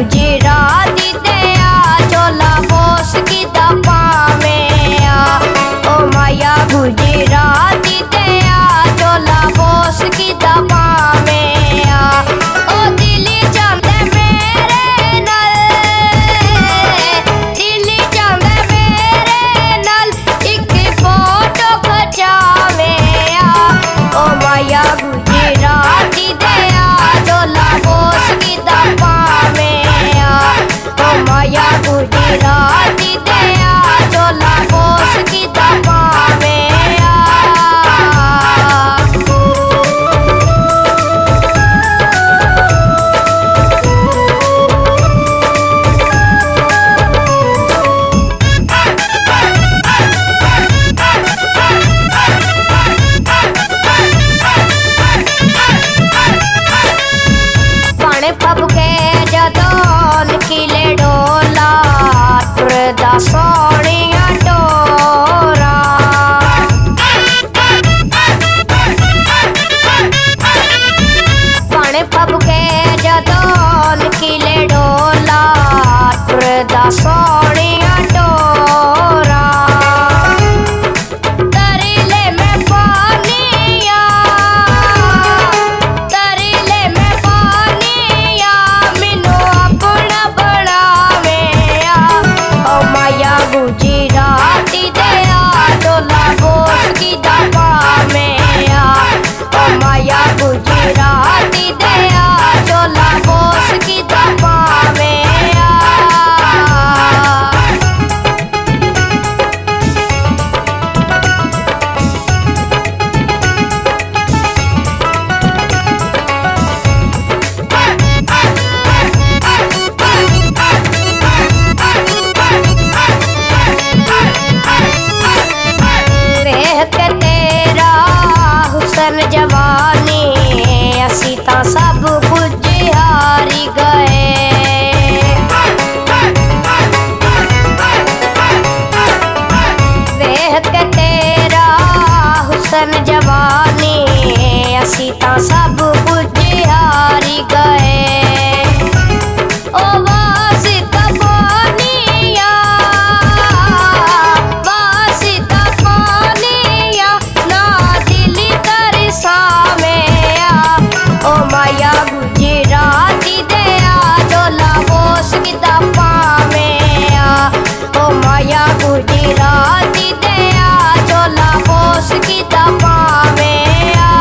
गुजराती दया चोला बोस की दपा में आ। ओ माया गुजराती दया चोला बोस की दपा में आ। ओ दिल्ली जांदे मेरे नल, दिल्ली जांदे मेरे नल एक फोटो खचावे आ। ओ माया गुजराती दया चोला बोस की दपा में आ। ओ माया गुजराती दया चोला बोस की दपा में आ। पाने पब के जदोन किले डोला टुरदा सोनिया डोरा। पाने पब के जदोन किले डोला टुरदा सोनिया डोरा। तरीले में पानिया, तरीले में पानिया मिनो अपना बनावे आ। ओ माया गुजराती दया चोला बोस की दपा में आ। ओ माया गुजराती दया चोला बोस की दपा में आ। देख के तेरा हुसन जवानी असी ता सब कुछ हारी गए। देख के तेरा हुसन जवानी असी ता सब कुछ हारी गए। ओ वासिता पानिया, वासिता पानिया ना दिली तरसावे आ। ओ माया गुजराती दया चोला बोस की दपा में आ। ओ माया गुजराती दया चोला बोस की दपा में आ।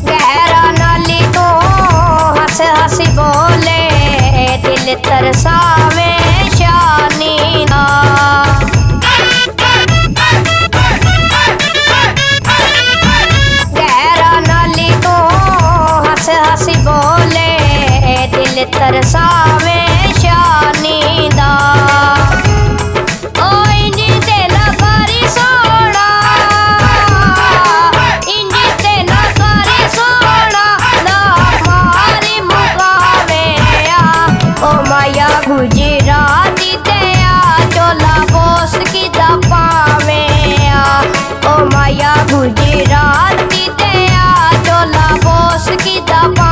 गहरा नाली तो हंस हंसी बोले दिल तरसावे शानी ना। गहरा नाली तो हंस हंसी बोले दिल तरसावे शानी दा। ओ इंजी ते ना करी सोना, इंजी ते ना करी सोना ना मारी मुकावे आ। ओ माया गुजराती दया चोला बोस की दपा में आ। ओ माया गुजराती दया चोला बोस की दपा